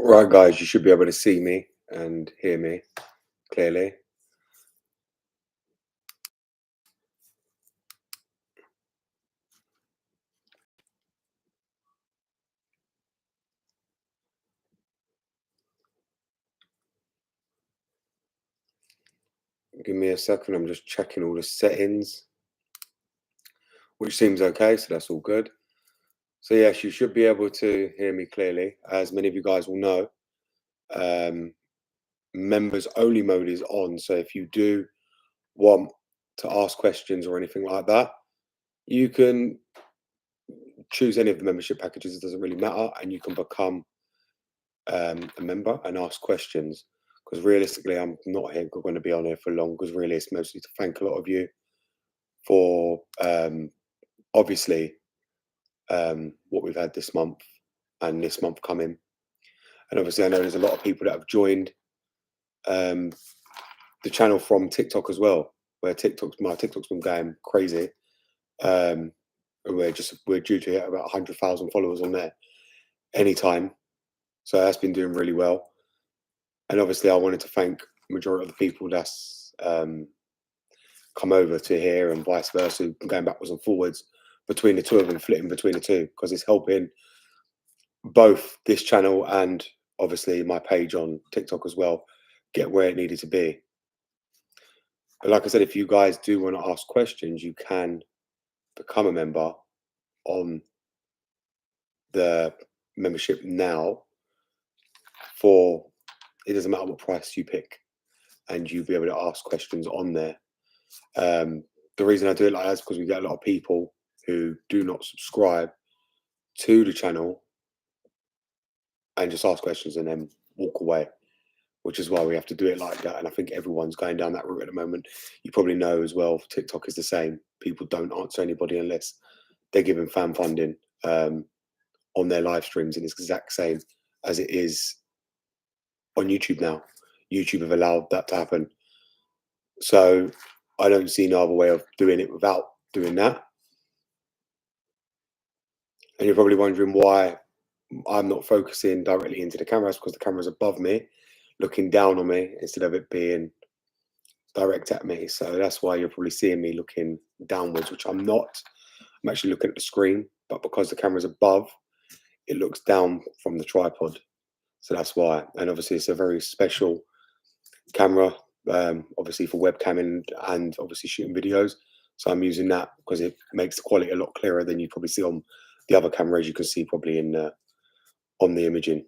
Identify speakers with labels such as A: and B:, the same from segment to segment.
A: Right, guys, you should be able to see me and hear me clearly. Give me a second. I'm just checking all the settings, which seems okay, so that's all good. So yes, you should be able to hear me clearly. As many of you guys will know, um, members only mode is on. So if you do want to ask questions or anything like that, you can choose any of the membership packages. It doesn't really matter, and you can become a member and ask questions. Because realistically, I'm not here going to be on here for long. Because really, it's mostly to thank a lot of you for obviously what we've had this month and this month coming. And obviously, I know there's a lot of people that have joined um, the channel from TikTok as well, where my TikTok's been going crazy. Um, and we're due to hit about 100,000 followers on there anytime. So that's been doing really well. And obviously, I wanted to thank the majority of the people that's come over to here and vice versa, going backwards and forwards between the two of them, flitting between the two, because it's helping both this channel and obviously my page on TikTok as well get where it needed to be. But like I said, if you guys do want to ask questions, you can become a member on the membership now for it doesn't matter what price you pick, and you'll be able to ask questions on there. The reason I do it like that is because we get a lot of people who do not subscribe to the channel and just ask questions and then walk away, which is why we have to do it like that. And I think everyone's going down that route at the moment. You probably know as well, TikTok is the same. People don't answer anybody unless they're given fan funding on their live streams, and it's the exact same as it is on YouTube now. YouTube have allowed that to happen. So I don't see no other way of doing it without doing that. And you're probably wondering why I'm not focusing directly into the camera. It's because the camera's above me, looking down on me instead of it being direct at me. So that's why you're probably seeing me looking downwards, which I'm not. I'm actually looking at the screen, but because the camera's above, it looks down from the tripod. So that's why. And obviously, it's a very special camera, obviously for webcamming and obviously shooting videos. So I'm using that because it makes the quality a lot clearer than you probably see on the other cameras. You can see probably in on the imaging.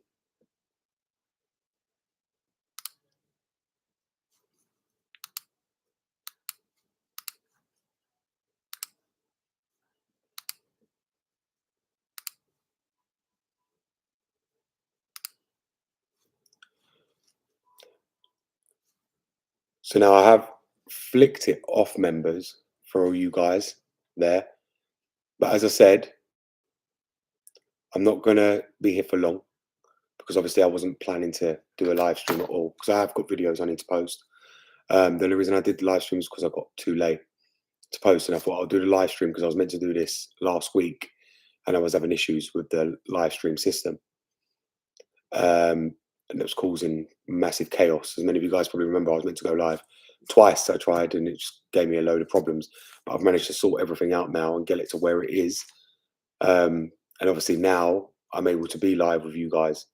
A: So now I have flicked it off members for all you guys there. But as I said, I'm not going to be here for long because obviously I wasn't planning to do a live stream at all because I have got videos I need to post. The only reason I did the live stream is because I got too late to post, and I thought I'll do the live stream because I was meant to do this last week and I was having issues with the live stream system. And it was causing massive chaos. As many of you guys probably remember, I was meant to go live twice. I tried and it just gave me a load of problems. But I've managed to sort everything out now and get it to where it is. And obviously now I'm able to be live with you guys.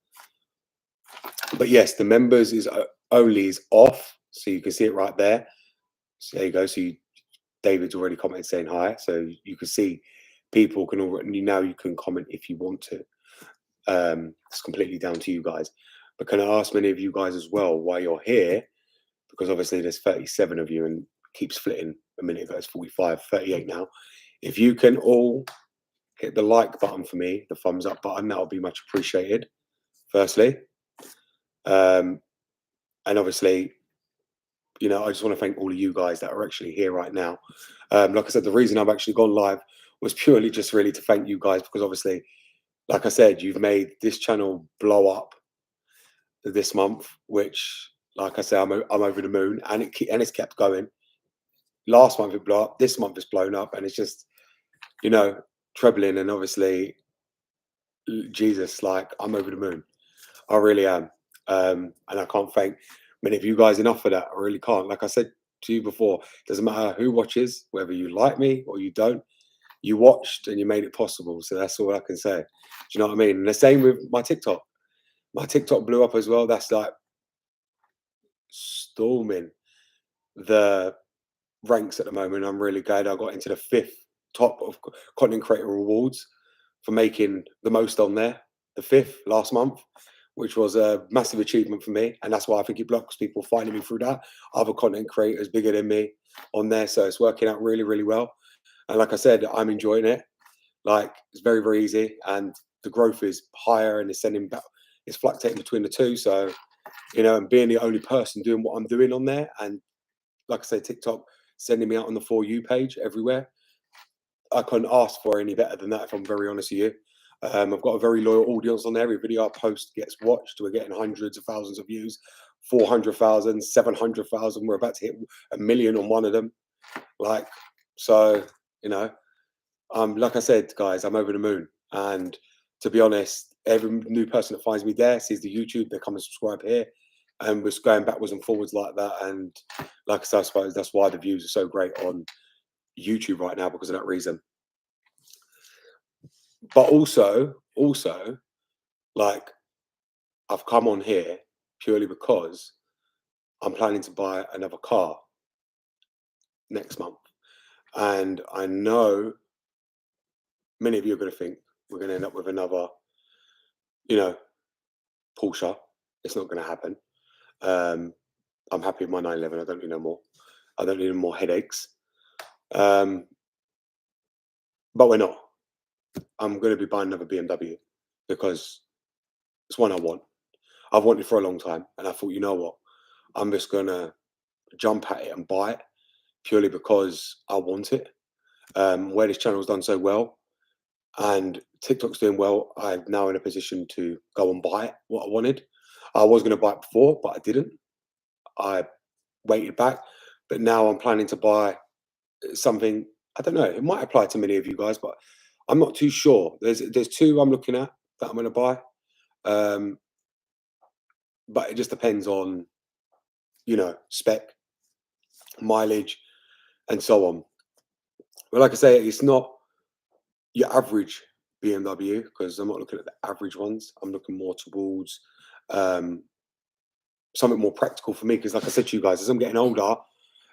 A: But yes, the members is only is off, so you can see it right there. So there you go. So David's already commented saying hi, so you can see people can already now you can comment if you want to. It's completely down to you guys. But can I ask many of you guys as well why you're here? Because obviously there's 37 of you and keeps flitting. A minute ago it's 45, 38 now. If you can all hit the like button for me, the thumbs up button, that would be much appreciated. Firstly, um, and obviously, you know, I just want to thank all of you guys that are actually here right now. Like I said, the reason I've actually gone live was purely just really to thank you guys because obviously, like I said, you've made this channel blow up this month, which, like I say, I'm over the moon, and it's kept going. Last month it blew up, this month it's blown up, and it's just, you know, trebling, and obviously, Jesus, like I'm over the moon. I really am. And I can't thank many of you guys enough for that. I really can't. Like I said to you before, doesn't matter who watches, whether you like me or you don't, you watched and you made it possible. So that's all I can say. Do you know what I mean? And the same with my TikTok. My TikTok blew up as well. That's like storming the ranks at the moment. I'm really glad I got into the fifth top of content creator awards for making the most on there. The fifth last month, which was a massive achievement for me, and that's why I think it blocks people finding me through that. Other content creators bigger than me on there, so it's working out really, really well. And like I said, I'm enjoying it. Like it's very, very easy, and the growth is higher, and it's sending back. It's fluctuating between the two. So and being the only person doing what I'm doing on there, and like I say, TikTok sending me out on the For You page everywhere. I couldn't ask for any better than that, if I'm very honest with you. I've got a very loyal audience on there. Every video I post gets watched. We're getting hundreds of thousands of views, 400,000, 700,000. We're about to hit 1 million on one of them. Like, so, you know, like I said, guys, I'm over the moon. And to be honest, every new person that finds me there sees the YouTube, they come and subscribe here. And we're going backwards and forwards like that. And like I said, I suppose that's why the views are so great on YouTube right now, because of that reason. But also, like, I've come on here purely because I'm planning to buy another car next month. And I know many of you are going to think we're going to end up with another, Porsche. It's not going to happen. I'm happy with my 911. I don't need no more. I don't need no more headaches. But we're not. I'm going to be buying another BMW because it's one I want. I've wanted for a long time, and I thought, you know what? I'm just going to jump at it and buy it purely because I want it. Where this channel's done so well and TikTok's doing well, I'm now in a position to go and buy it, what I wanted. I was going to buy it before, but I didn't. I waited back, but now I'm planning to buy something. I don't know. It might apply to many of you guys, but I'm not too sure. There's two I'm looking at that I'm going to buy, but it just depends on spec, mileage, and so on. But like I say, it's not your average BMW, because I'm not looking at the average ones. I'm looking more towards something more practical for me. Because like I said to you guys, as I'm getting older,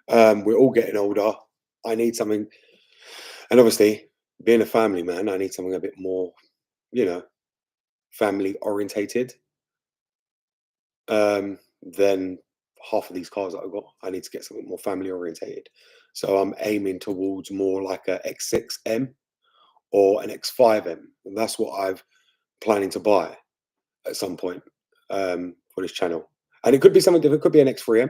A: we're all getting older. I need something, and obviously being a family man, I need something a bit more, family orientated than half of these cars that I've got. I need to get something more family orientated. So I'm aiming towards more like a X6M or an X5M. And that's what I've planning to buy at some point for this channel. And it could be something different. It could be an X3M.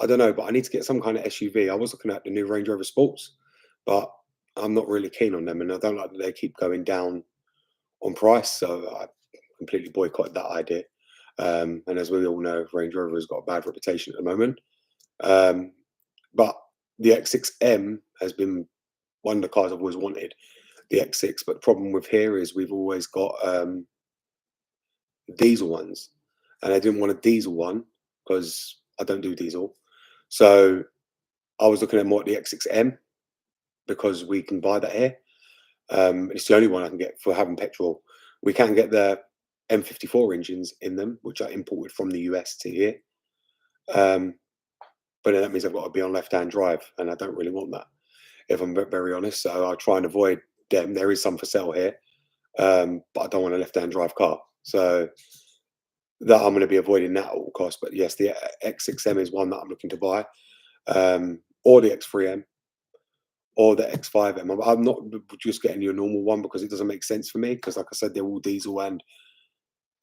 A: I don't know, but I need to get some kind of SUV. I was looking at the new Range Rover Sports, but I'm not really keen on them, and I don't like that they keep going down on price. So I completely boycotted that idea. And as we all know, Range Rover has got a bad reputation at the moment. But the X6M has been one of the cars I've always wanted, the X6. But the problem with here is we've always got diesel ones, and I didn't want a diesel one because I don't do diesel. So I was looking at more at the X6M because we can buy that here. It's the only one I can get for having petrol. We can get the M54 engines in them, which are imported from the US to here. But then that means I've got to be on left-hand drive, and I don't really want that, if I'm very honest. So I'll try and avoid them. There is some for sale here, but I don't want a left-hand drive car. So that I'm going to be avoiding that at all costs. But yes, the X6M is one that I'm looking to buy, or the X3M, or the X5M. I'm not just getting you a normal one because it doesn't make sense for me. Because like I said, they're all diesel, and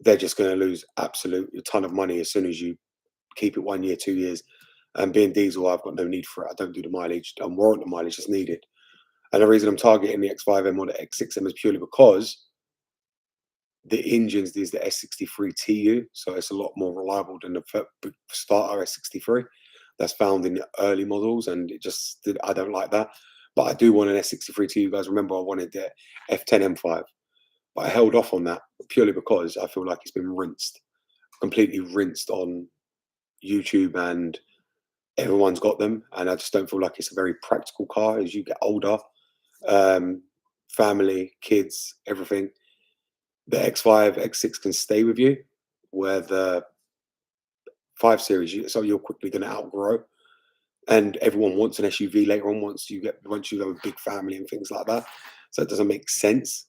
A: they're just going to lose absolute a ton of money as soon as you keep it 1 year, 2 years. And being diesel, I've got no need for it. I don't do the mileage. I warrant the mileage that's needed. And the reason I'm targeting the X5M or the X6M is purely because the engines is the S63 TU, so it's a lot more reliable than the starter S63 that's found in the early models, and I don't like that. But I do want an S63 TU, guys. Remember, I wanted the F10 M5, But I held off on that purely because I feel like it's been completely rinsed on YouTube, and everyone's got them. And I just don't feel like it's a very practical car as you get older. Um, Family, kids, everything. The X5, X6 can stay with you, where the 5 Series, so you're quickly going to outgrow. And everyone wants an SUV later on once you have a big family and things like that. So it doesn't make sense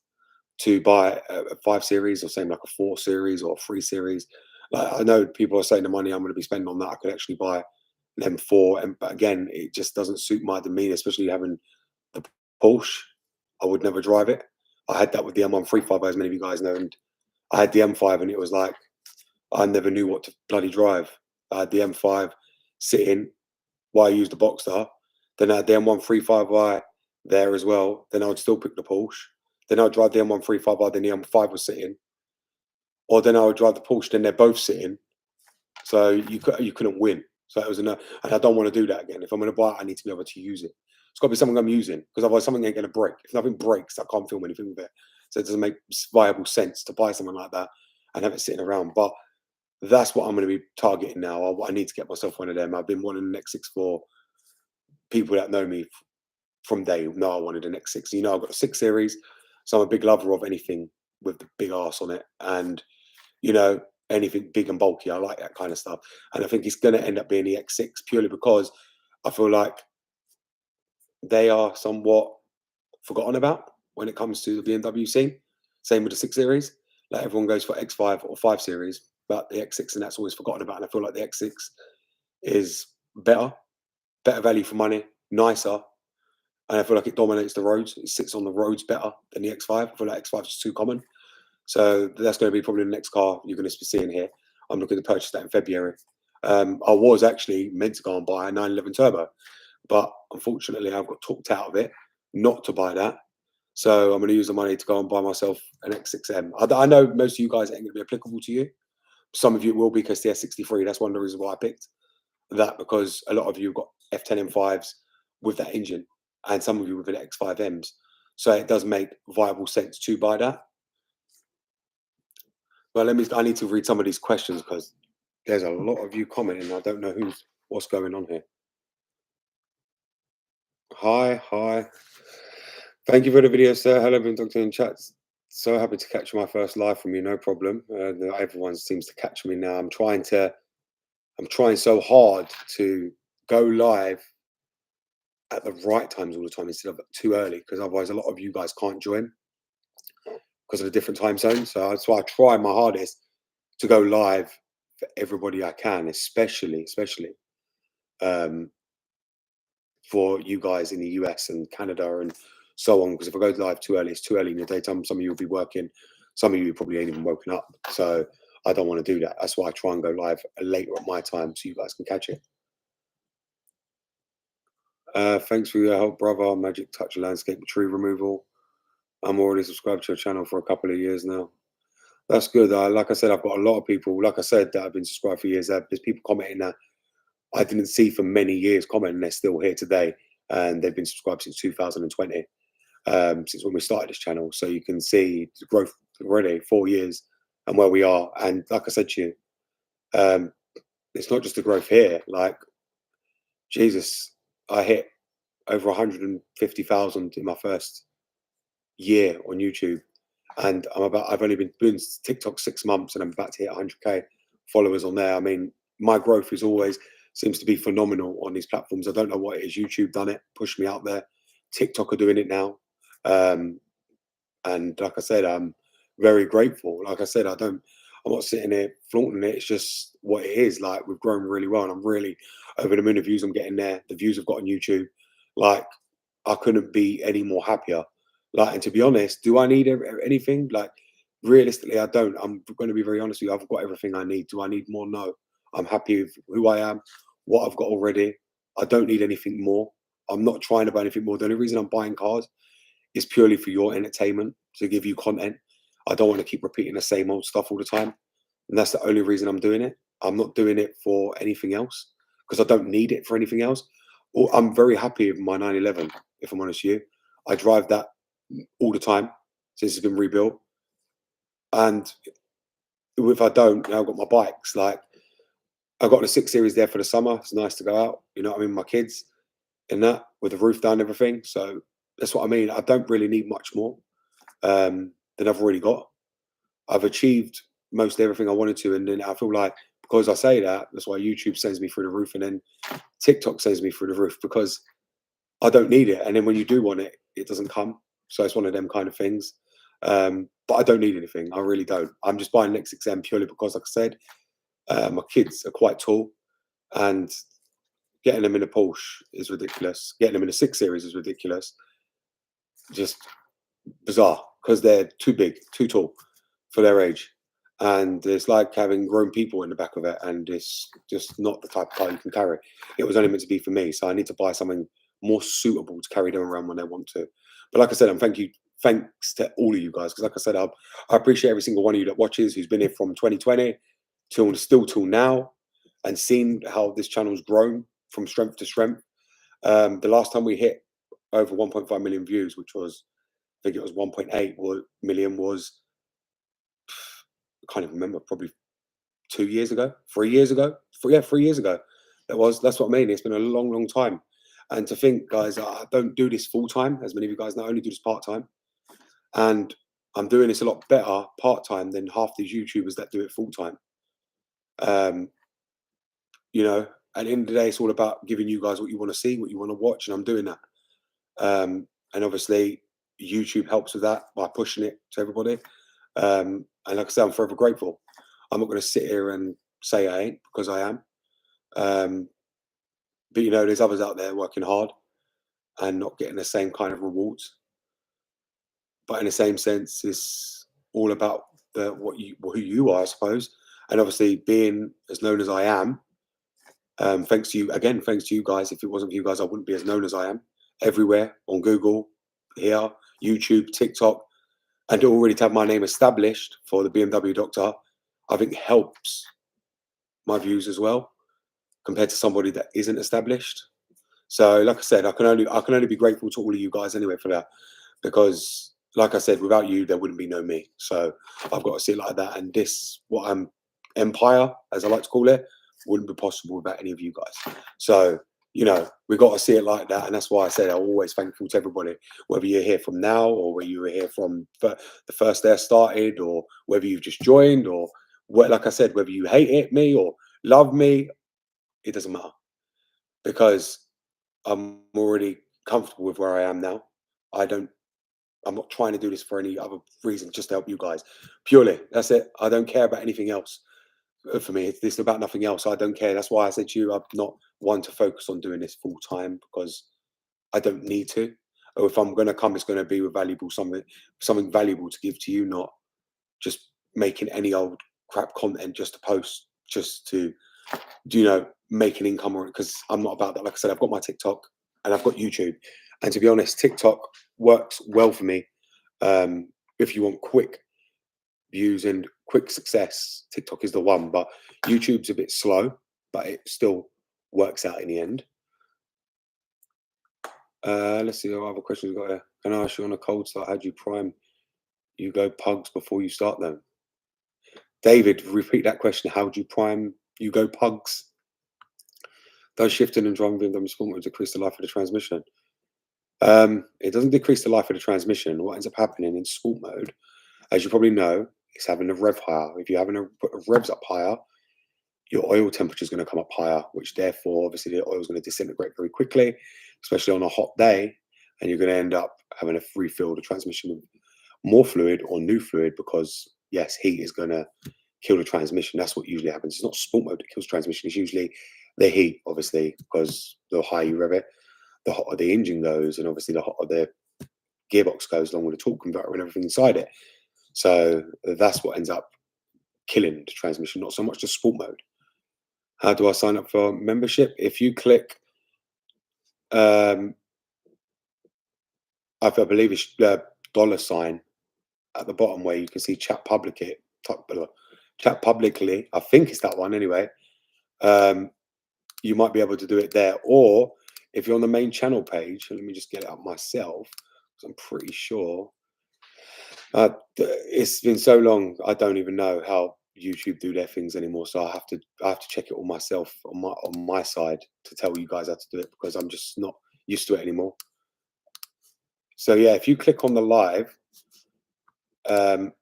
A: to buy a 5 Series or same like a 4 Series or a 3 Series. Like, I know people are saying the money I'm going to be spending on that, I could actually buy an M4. But again, it just doesn't suit my demeanor, especially having the Porsche. I would never drive it. I had that with the M135, as many of you guys know, and I had the M5, and it was like I never knew what to bloody drive. I had the M5 sitting while I used the Boxster. Then I had the M135i there as well. Then I would still pick the Porsche. Then I'd drive the M135i, then the M5 was sitting. Or then I would drive the Porsche, then they're both sitting. So you couldn't win. So it was enough. And I don't want to do that again. If I'm going to buy it, I need to be able to use it. It's got to be something I'm using, because otherwise something ain't going to break. If nothing breaks, I can't film anything with it. So it doesn't make viable sense to buy something like that and have it sitting around. But that's what I'm going to be targeting now. I need to get myself one of them. I've been wanting the X6 for people that know me from day. No, I wanted an X6. You know, I've got a 6 Series, so I'm a big lover of anything with the big arse on it, and you know, anything big and bulky. I like that kind of stuff, and I think it's going to end up being the X6 purely because I feel like they are somewhat forgotten about when it comes to the BMW scene. Same with the 6 Series. Like, everyone goes for X5 or 5 Series, but the X6, and that's always forgotten about. And I feel like the X6 is better value for money, nicer, and I feel like it dominates the roads. It sits on the roads better than the X5. I feel like X5 is too common. So that's going to be probably the next car you're going to be seeing here. I'm looking to purchase that in February. I was actually meant to go and buy a 911 Turbo, but unfortunately I've got talked out of it not to buy that. So I'm going to use the money to go and buy myself an X6M. I know most of you guys ain't going to be applicable to you. Some of you will, because the S63, that's one of the reasons why I picked that, because a lot of you have got F10 M5s with that engine, and some of you with an X5Ms. So it does make viable sense to buy that. Well, I need to read some of these questions because there's a lot of you commenting. I don't know what's going on here. Hi. Thank you for the video, sir. Hello, been Doctor in chat. So happy to catch my first live from you. No problem. Everyone seems to catch me now. I'm trying so hard to go live at the right times all the time instead of too early, because otherwise a lot of you guys can't join because of the different time zones. So that's why I try my hardest to go live for everybody I can, especially um, for you guys in the US and Canada and so on. Because if I go live too early, it's too early in the daytime. Some of you will be working, some of you probably ain't even woken up. So I don't want to do that. That's why I try and go live later at my time so you guys can catch it. Thanks for your help, brother. Magic Touch Landscape Tree Removal. I'm already subscribed to your channel for a couple of years now. That's good. Like I said, I've got a lot of people, like I said, that have been subscribed for years. There's people commenting that I didn't see for many years commenting. They're still here today, and they've been subscribed since 2020, since when we started this channel. So you can see the growth already, 4 years, and where we are. And like I said to you, it's not just the growth here. Like, Jesus, I hit over 150,000 in my first year on YouTube, and I've only been doing TikTok 6 months, and I'm about to hit 100k followers on there. I mean, my growth is always seems to be phenomenal on these platforms. I don't know what it is. YouTube done it, pushed me out there. TikTok are doing it now, and like I said, I'm very grateful. Like I said, I'm not sitting here flaunting it. It's just what it is. Like, we've grown really well, and I'm really over the moon of views I'm getting there. The views I've got on YouTube, like, I couldn't be any more happier. Like, and to be honest, do I need anything? Like, realistically, I don't. I'm going to be very honest with you. I've got everything I need. Do I need more? No. I'm happy with who I am, what I've got already. I don't need anything more. I'm not trying to buy anything more. The only reason I'm buying cars is purely for your entertainment, to give you content. I don't want to keep repeating the same old stuff all the time. And that's the only reason I'm doing it. I'm not doing it for anything else, because I don't need it for anything else. I'm very happy with my 911, if I'm honest with you. I drive that all the time since it's been rebuilt. And if I don't, I've got my bikes. Like I've got a 6 Series there for the summer. It's nice to go out. You know what I mean? My kids in that with the roof down and everything. So that's what I mean. I don't really need much more than I've already got. I've achieved most everything I wanted to, and then I feel like because I say that, that's why YouTube sends me through the roof, and then TikTok sends me through the roof because I don't need it. And then when you do want it, it doesn't come. So it's one of them kind of things. But I don't need anything. I really don't. I'm just buying next exam purely because, like I said, my kids are quite tall, and getting them in a Porsche is ridiculous. Getting them in a 6 Series is ridiculous. Just bizarre because they're too big, too tall for their age. And it's like having grown people in the back of it, and it's just not the type of car you can carry. It was only meant to be for me, so I need to buy something more suitable to carry them around when they want to. But like I said, thanks to all of you guys, because like I said, I appreciate every single one of you that watches, who's been here from 2020 till now, and seen how this channel's grown from strength to strength. The last time we hit over 1.5 million views, which was I think it was 1.8 million, was I can't even remember, probably 2 years ago, 3 years ago. 3 years ago. That's what I mean. It's been a long, long time. And to think, guys, I don't do this full time, as many of you guys know, I only do this part time. And I'm doing this a lot better part time than half these YouTubers that do it full time. Um, you know, at the end of the day, it's all about giving you guys what you want to see, what you want to watch, and I'm doing that. And obviously, YouTube helps with that by pushing it to everybody. And like I said, I'm forever grateful. I'm not going to sit here and say I ain't, because I am. But you know, there's others out there working hard and not getting the same kind of rewards. But in the same sense, it's all about who you are, I suppose. And obviously, being as known as I am, thanks to you again. Thanks to you guys. If it wasn't for you guys, I wouldn't be as known as I am everywhere on Google, here, YouTube, TikTok, and already to have my name established for the BMW Doctor, I think helps my views as well compared to somebody that isn't established. So, like I said, I can only be grateful to all of you guys anyway for that, because, like I said, without you, there wouldn't be no me. So I've got to see it like that. And this, what I'm empire, as I like to call it, wouldn't be possible without any of you guys. So, you know, we got to see it like that. And that's why I said I'm always thankful to everybody, whether you're here from now or whether you were here from the first day I started, or whether you've just joined, or what, like I said, whether you hate me or love me, it doesn't matter, because I'm already comfortable with where I am now. I'm not trying to do this for any other reason, just to help you guys. Purely, that's it. I don't care about anything else. For me, it's about nothing else. I don't care. That's why I said to you, I'm not one to focus on doing this full time, because I don't need to. Or if I'm going to come, it's going to be with something valuable to give to you, not just making any old crap content just to post, just to, make an income. Or because I'm not about that. Like I said, I've got my TikTok and I've got YouTube, and to be honest, TikTok works well for me. If you want quick views and quick success, TikTok is the one. But YouTube's a bit slow, but it still works out in the end. Let's see what other questions we've got here. Can I ask you, on a cold start, how do you prime you go pugs before you start them? David, repeat that question. How do you prime you go pugs? Does shifting and driving BMW Sport Mode decrease the life of the transmission? It doesn't decrease the life of the transmission. What ends up happening in sport mode, as you probably know, is having the rev higher. If you're having to put the revs up higher, your oil temperature is going to come up higher, which therefore, obviously, the oil is going to disintegrate very quickly, especially on a hot day, and you're going to end up having to refill the transmission with more fluid or new fluid, because, yes, heat is going to kill the transmission. That's what usually happens. It's not sport mode that kills transmission. It's usually the heat, obviously, because the higher you rev it, the hotter the engine goes, and obviously the hotter the gearbox goes, along with the torque converter and everything inside it. So that's what ends up killing the transmission, not so much the sport mode. How do I sign up for membership? If you click, I believe it's $sign at the bottom where you can see chat publicly. Chat publicly. I think it's that one anyway. You might be able to do it there, or if you're on the main channel page, let me just get it up myself, because I'm pretty sure It's been so long. I don't even know how YouTube do their things anymore. So I have to check it all myself on my side to tell you guys how to do it because I'm just not used to it anymore. So yeah, if you click on the live, um,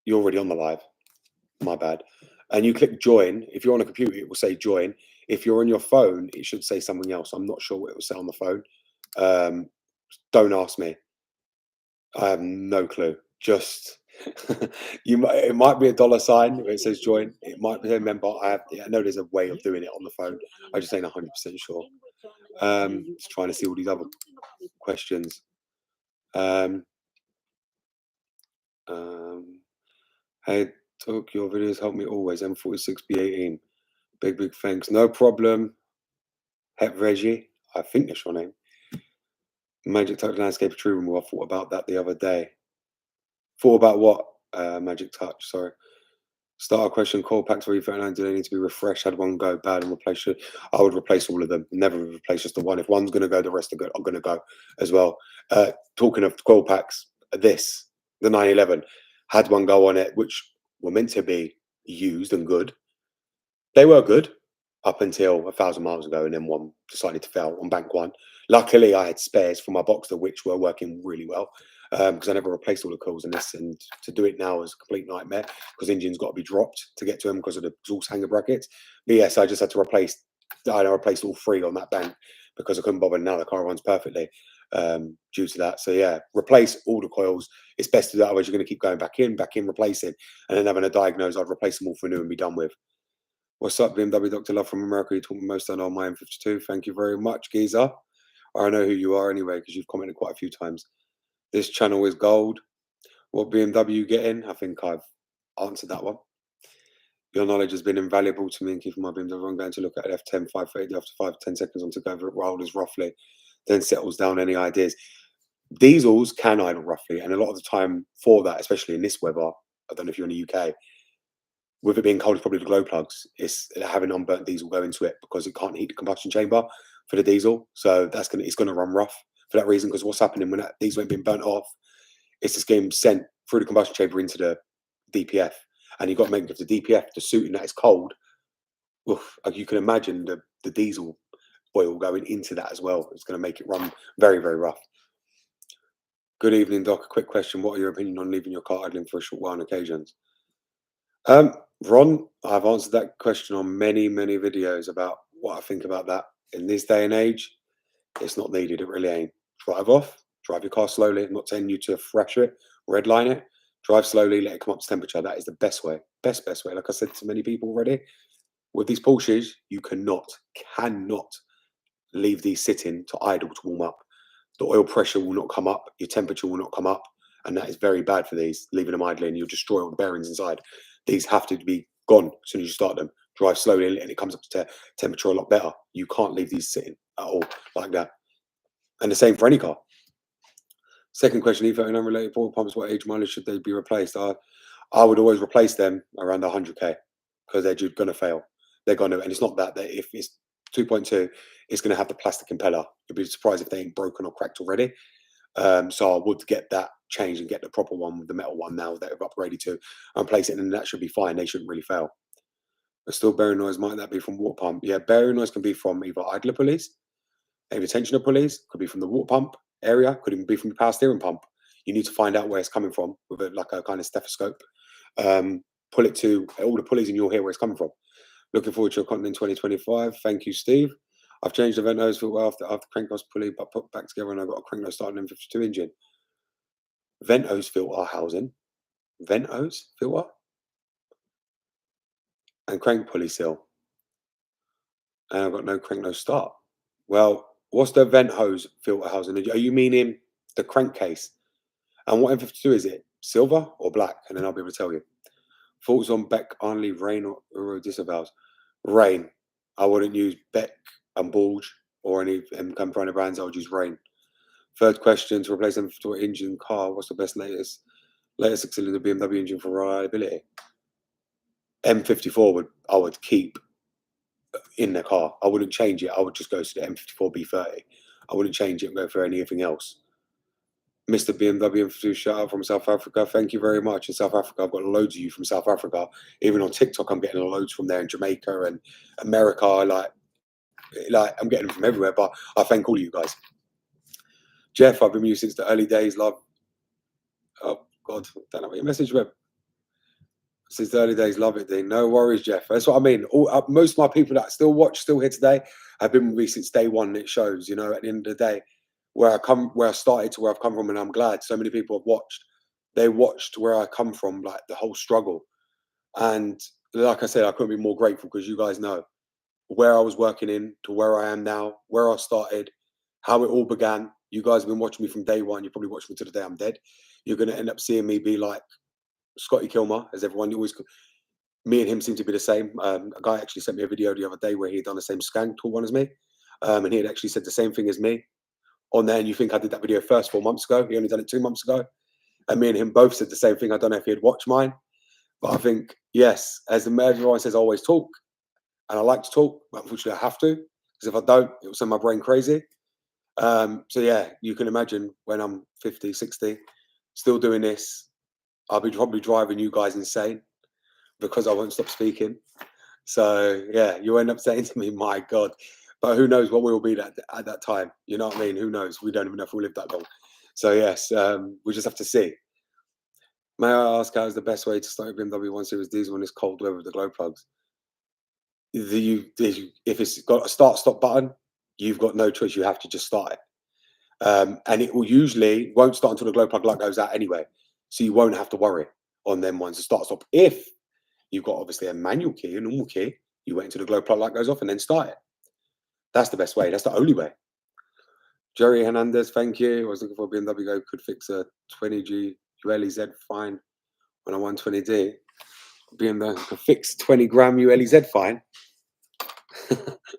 A: you're already on the live. My bad. And you click join. If you're on a computer, it will say join. If you're on your phone, it should say something else. I'm not sure what it will say on the phone. Um, don't ask me. I have no clue. Just it might be a dollar sign where it says join. It might be a member. I know there's a way of doing it on the phone. I just ain't 100% sure. Just trying to see all these other questions. Um, um, hey, Talk, your videos help me always. M46B18. Big thanks. No problem. Het Reggie. I think that's your name. Magic Touch Landscape Tree Removal. I thought about that the other day. Thought about what? Magic Touch, sorry. Start a question. Core packs for E39, do they need to be refreshed? Had one go bad and replace it? I would replace all of them. Never replace just the one. If one's going to go, the rest are good. I'm going to go as well. Talking of coil packs, the 911, had one go on it, which were meant to be used and good. They were good up until 1,000 miles ago, and then one decided to fail on bank one. Luckily, I had spares for my Boxster, which were working really well because I never replaced all the coils in this. And to do it now is a complete nightmare because engines got to be dropped to get to them because of the exhaust hanger brackets. But yes, I just had to replace. I replaced all three on that bank because I couldn't bother. Now the car runs perfectly due to that. So yeah, replace all the coils. It's best to do that. Otherwise, you're going to keep going back in, replacing, and then having a diagnose. I'd replace them all for new and be done with. What's up, BMW Dr. Love from America? You're talking most on my M52. Thank you very much, Geezer. I know who you are anyway because you've commented quite a few times. This channel is gold. What BMW you getting? I think I've answered that one. Your knowledge has been invaluable to me and keeping my BMW. I'm going to look at F10 530 after 5 to 10 seconds on to go over it rollers roughly, then settles down any ideas. Diesels can idle roughly, and a lot of the time for that, especially in this weather, I don't know if you're in the UK, with it being cold, it's probably the glow plugs. It's having unburnt diesel go into it because it can't heat the combustion chamber for the diesel. So it's gonna run rough for that reason. Because what's happening when that diesel ain't being burnt off, it's just getting sent through the combustion chamber into the DPF, and you've got to make the DPF the suiting that it's cold. Oof, like you can imagine the diesel oil going into that as well. It's going to make it run very rough. Good evening, Doc. A quick question: what are your opinion on leaving your car idling for a short while on occasions? Ron, I've answered that question on many videos about what I think about that. In this day and age, it's not needed. It really ain't. Drive off, drive your car slowly. I'm not telling you to thrash it, redline it. Drive slowly, let it come up to temperature. That is the best way. Best way. Like I said to many people already, with these Porsches, you cannot leave these sitting to idle to warm up. The oil pressure will not come up, your temperature will not come up, and that is very bad for these. Leaving them idling, you'll destroy all the bearings inside. These have to be gone as soon as you start them. Drive slowly, and it comes up to temperature a lot better. You can't leave these sitting at all like that. And the same for any car. Second question: E39 and unrelated water pumps, what age mileage should they be replaced? I would always replace them around 100k because they're going to fail. They're going to, and it's not that if it's 2.2, it's going to have the plastic impeller. You'd be surprised if they ain't broken or cracked already. So I would get that changed and get the proper one with the metal one now that I've upgraded to and place it, and that should be fine. They shouldn't really fail. But still, bearing noise, might that be from water pump? Yeah, bearing noise can be from either idler pulleys, maybe tensioner pulleys, could be from the water pump area, could even be from the power steering pump. You need to find out where it's coming from with like a kind of stethoscope. Pull it to all the pulleys, and you'll hear where it's coming from. Looking forward to your content in 2025. Thank you, Steve. I've changed the vent hose filter after crank hose pulley, but put back together, and I've got a crank hose starting M52 engine. Vent hose filter housing, vent hose filter, and crank pulley seal. And I've got no crank nose start. Well, what's the vent hose filter housing? Are you meaning the crankcase? And what M52 is it? Silver or black? And then I'll be able to tell you. Thoughts on Beck only rain or Euro disavows? Rain. I wouldn't use Beck and Bulge or any Camprana brands. I would use Rain. Third question: to replace M52 engine car, what's the best latest six-cylinder BMW engine for reliability? M54 I would keep in the car. I wouldn't change it. I would just go to the M54 B30. I wouldn't change it and go for anything else. Mr. BMW and shout out from South Africa. Thank you very much. In South Africa, I've got loads of you from South Africa. Even on TikTok, I'm getting loads from there in Jamaica and America. Like I'm getting them from everywhere. But I thank all of you guys. Jeff, I've been with you since the early days. Love. Oh God, don't know what your message web. Since the early days, love it, Dean. No worries, Jeff. That's what I mean. Most of my people that still watch, still here today, have been with me since day one. And it shows, you know, at the end of the day, where I started to where I've come from, and I'm glad so many people have watched. They watched where I come from, like the whole struggle. And like I said, I couldn't be more grateful because you guys know where I was working in to where I am now, where I started, how it all began. You guys have been watching me from day one. You probably watched me to the day I'm dead. You're going to end up seeing me be like Scotty Kilmer, as everyone always. Me and him seem to be the same. A guy actually sent me a video the other day where he had done the same skank tool one as me, and he had actually said the same thing as me on there. And you think I did that video first 4 months ago? He only done it 2 months ago, and me and him both said the same thing. I don't know if he had watched mine, but I think yes, as everyone says, I always talk, and I like to talk, but unfortunately I have to because if I don't, it will send my brain crazy. So yeah, you can imagine when I'm 50, 60, still doing this, I'll be probably driving you guys insane because I won't stop speaking. So yeah, you end up saying to me, "My God," but who knows what we will be at that time? You know what I mean? Who knows? We don't even know if we'll live that long. So yes, we just have to see. May I ask how is the best way to start a BMW 1 Series diesel when it's cold weather with the glow plugs? If it's got a start-stop button, you've got no choice. You have to just start it, and it will usually won't start until the glow plug light goes out anyway. So you won't have to worry on them ones to start-stop. If you've got obviously a manual key, a normal key, you wait until the glow plug light goes off and then start it. That's the best way. That's the only way. Jerry Hernandez, thank you. I was looking for a BMW Go could fix a 20G ULEZ fine on a 120D. BMW could fix 20 gram ULEZ fine.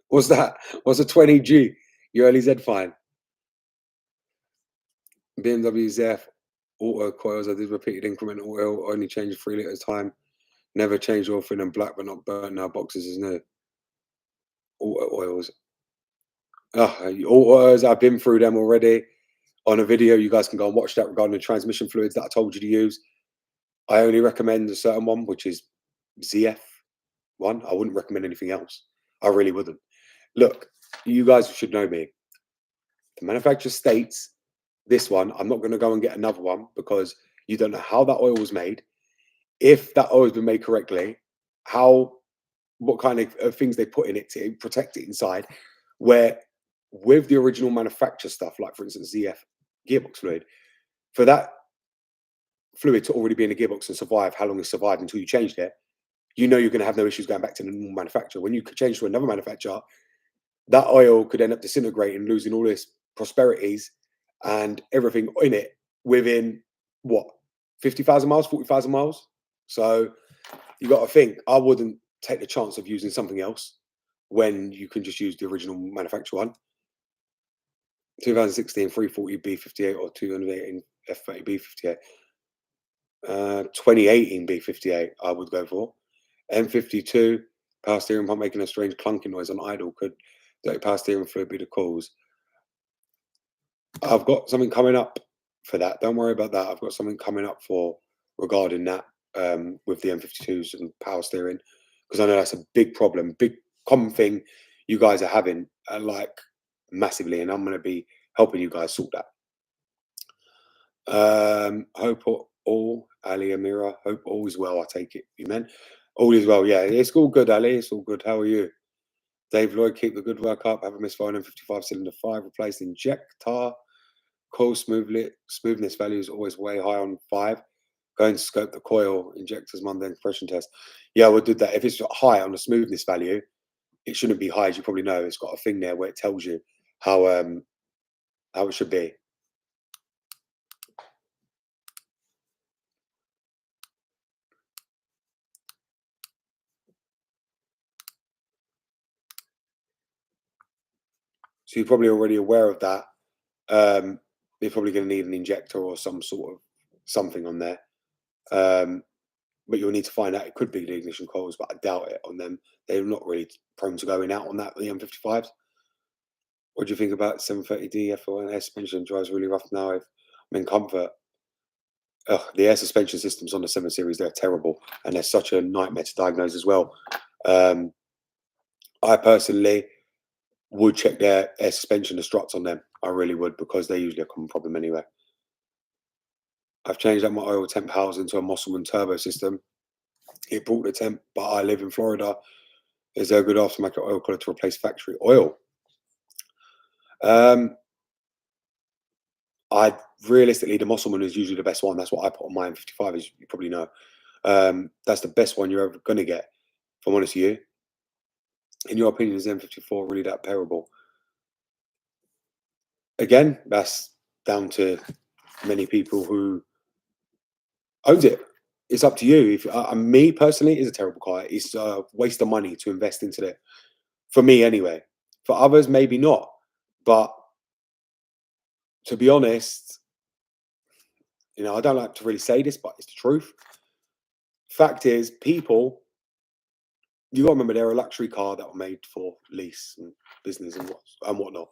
A: What's that? What's a 20G ULEZ fine? BMW ZF auto coils. I did repeated incremental oil, only changed 3 litres time. Never changed oil thin and black, but not burnt. Now boxes is new. Auto oils. Autos, I've been through them already on a video. You guys can go and watch that regarding the transmission fluids that I told you to use. I only recommend a certain one, which is ZF one. I wouldn't recommend anything else. I really wouldn't. Look, you guys should know me. The manufacturer states this one. I'm not going to go and get another one because you don't know how that oil was made. If that oil has been made correctly, what kind of things they put in it to protect it inside, where with the original manufacturer stuff, like for instance, ZF gearbox fluid, for that fluid to already be in the gearbox and survive how long it survived until you changed it, you know you're going to have no issues going back to the normal manufacturer. When you change to another manufacturer, that oil could end up disintegrating, losing all its prosperities and everything in it within what, 50,000 miles, 40,000 miles. So you got to think, I wouldn't take the chance of using something else when you can just use the original manufacturer one. 2016 340 B58 or 218 F30 B58. 2018 B58 I would go for. M52 power steering pump making a strange clunking noise on idle. Could dirty power steering fluid be the cause? I've got something coming up for that. Don't worry about that. I've got something coming up for regarding that with the M52s and power steering, because I know that's a big problem, big common thing you guys are having like massively, and I'm going to be helping you guys sort that. Hope all, Ali Amira. Hope all is well. I take it you meant all is well. Yeah, it's all good, Ali. It's all good. How are you? Dave Lloyd, keep the good work up. Have a misfire M55 cylinder 5 replaced injector. Coil smoothness value is always way high on 5. Go and scope the coil injectors Monday compression test. Yeah, we'll do that. If it's high on the smoothness value, it shouldn't be high, as you probably know. It's got a thing there where it tells you how it should be. So you're probably already aware of that. You're probably going to need an injector or some sort of something on there. But you'll need to find out. It could be the ignition coils, but I doubt it on them. They're not really prone to going out on that, the M55s. What do you think about 730D F1 suspension? Drives really rough now. I'm in comfort. Ugh, the air suspension systems on the 7 Series, they're terrible, and they're such a nightmare to diagnose as well. Um, I personally would check their air suspension, the struts on them. I really would, because they're usually a common problem anyway. I've changed out my oil temp housing to a Musselman turbo system. It brought the temp, but I live in Florida. Is there a good aftermarket oil cooler to replace factory oil? Um, I realistically, the Musselman is usually the best one. That's what I put on my M55, as you probably know. That's the best one you're ever going to get, if I'm honest with you. In your opinion, is M54 really that terrible? Again, that's down to many people who owns it. It's up to you. If me personally, it's a terrible car. It's a waste of money to invest into it. For me, anyway. For others, maybe not. But to be honest, I don't like to really say this, but it's the truth. Fact is, people, you got to remember, they're a luxury car that were made for lease and business and whatnot.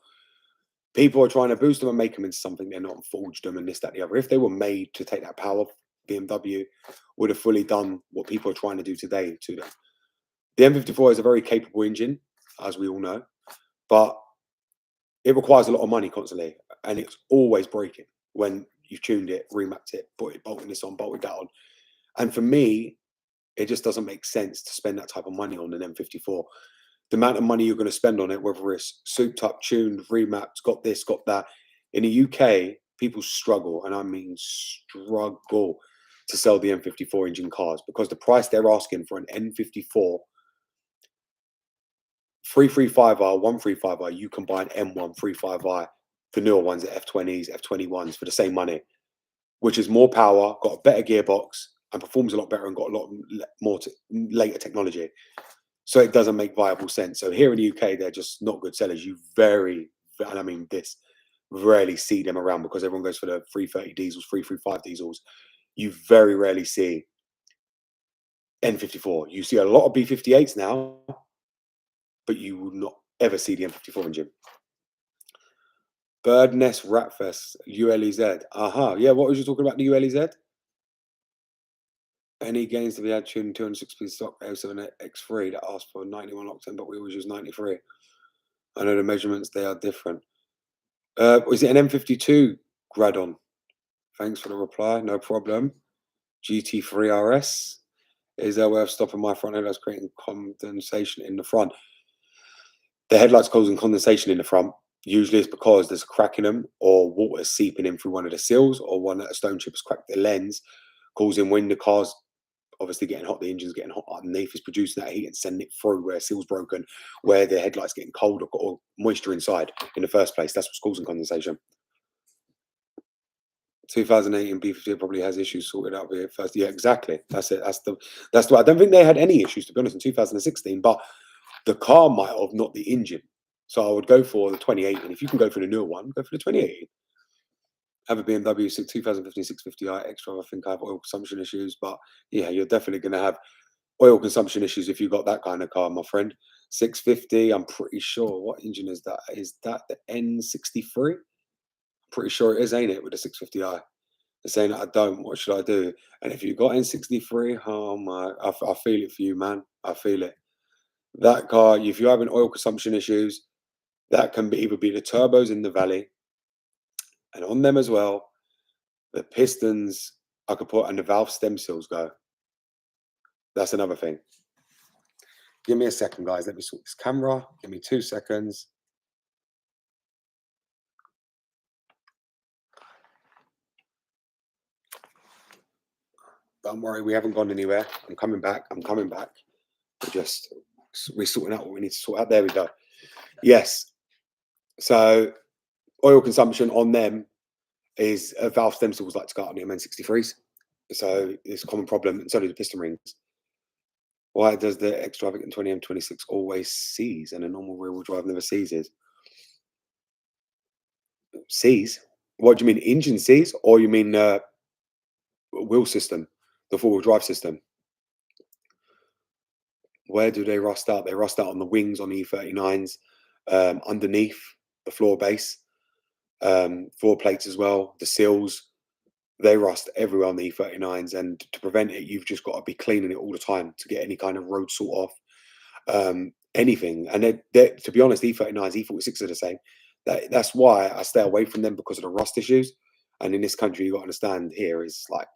A: People are trying to boost them and make them into something they're not, and forge them and this, that, the other. If they were made to take that power, BMW would have fully done what people are trying to do today to them. The M54 is a very capable engine, as we all know, but it requires a lot of money constantly, and it's always breaking when you've tuned it, remapped it, bolting this on, bolted that on. And for me, it just doesn't make sense to spend that type of money on an M54. The amount of money you're going to spend on it, whether it's souped up, tuned, remapped, got this, got that. In the UK, people struggle, and I mean struggle, to sell the M54 engine cars, because the price they're asking for an N54 335i, 135i, you can buy an M135i, the newer ones, the F20s, F21s, for the same money, which is more power, got a better gearbox, and performs a lot better, and got a lot more later technology. So it doesn't make viable sense. So here in the UK, they're just not good sellers. You and I mean this, rarely see them around, because everyone goes for the 330 diesels, 335 diesels. You very rarely see N54. You see a lot of B58s now, but you will not ever see the M54 engine. Bird Nest Ratfest, ULEZ. Yeah, what was you talking about, the ULEZ? Any gains to be had tuned 260 stock 07 X3 that asked for 91 octane, but we always use 93. I know the measurements, they are different. Was it an M52 Gradon? Thanks for the reply, no problem. GT3 RS. Is there a way of stopping my front headlights creating condensation in the front? The headlights causing condensation in the front, usually it's because there's a crack in them, or water seeping in through one of the seals, or a stone chip has cracked the lens, causing, when the car's obviously getting hot, the engine's getting hot underneath, it's producing that heat and sending it through where a seal's broken, where the headlight's getting cold, or moisture inside in the first place. That's what's causing condensation. 2018 B50 probably has issues sorted out here first. Yeah, exactly. That's it. That's the. I don't think they had any issues, to be honest, in 2016, but the car might have, not the engine. So I would go for the 2018. If you can go for the newer one, go for the 2018. Have a BMW 2015 650i extra. I think I have oil consumption issues, but yeah, you're definitely going to have oil consumption issues if you've got that kind of car, my friend. 650, I'm pretty sure. What engine is that? Is that the N63? Pretty sure it is, ain't it, with the 650i? They're saying that I don't. What should I do? And if you've got N63, oh my, I feel it for you, man. I feel it. That car, if you're having oil consumption issues, that can either be the turbos in the valley, and on them as well, the pistons I could put, and the valve stem seals go. That's another thing. Give me a second, guys. Let me sort this camera. Give me 2 seconds. Don't worry, we haven't gone anywhere. I'm coming back. I'm coming back. We're sorting out what we need to sort out. There we go. Yes. So oil consumption on them is valve stem seals like to go out on the MN63s. So it's a common problem, and so do the piston rings. Why does the extravagant 20 M26 always seize and a normal rear-wheel drive never seizes? Seize? What do you mean, engine seize, or you mean wheel system, the four-wheel drive system? Where do they rust out? They rust out on the wings on the E39s, underneath the floor base. Floor plates as well, the seals, they rust everywhere on the E39s, and to prevent it, you've just got to be cleaning it all the time to get any kind of road salt off, anything. And to be honest, E39s, E46 are the same. That's why I stay away from them, because of the rust issues. And in this country, you got to understand, here is like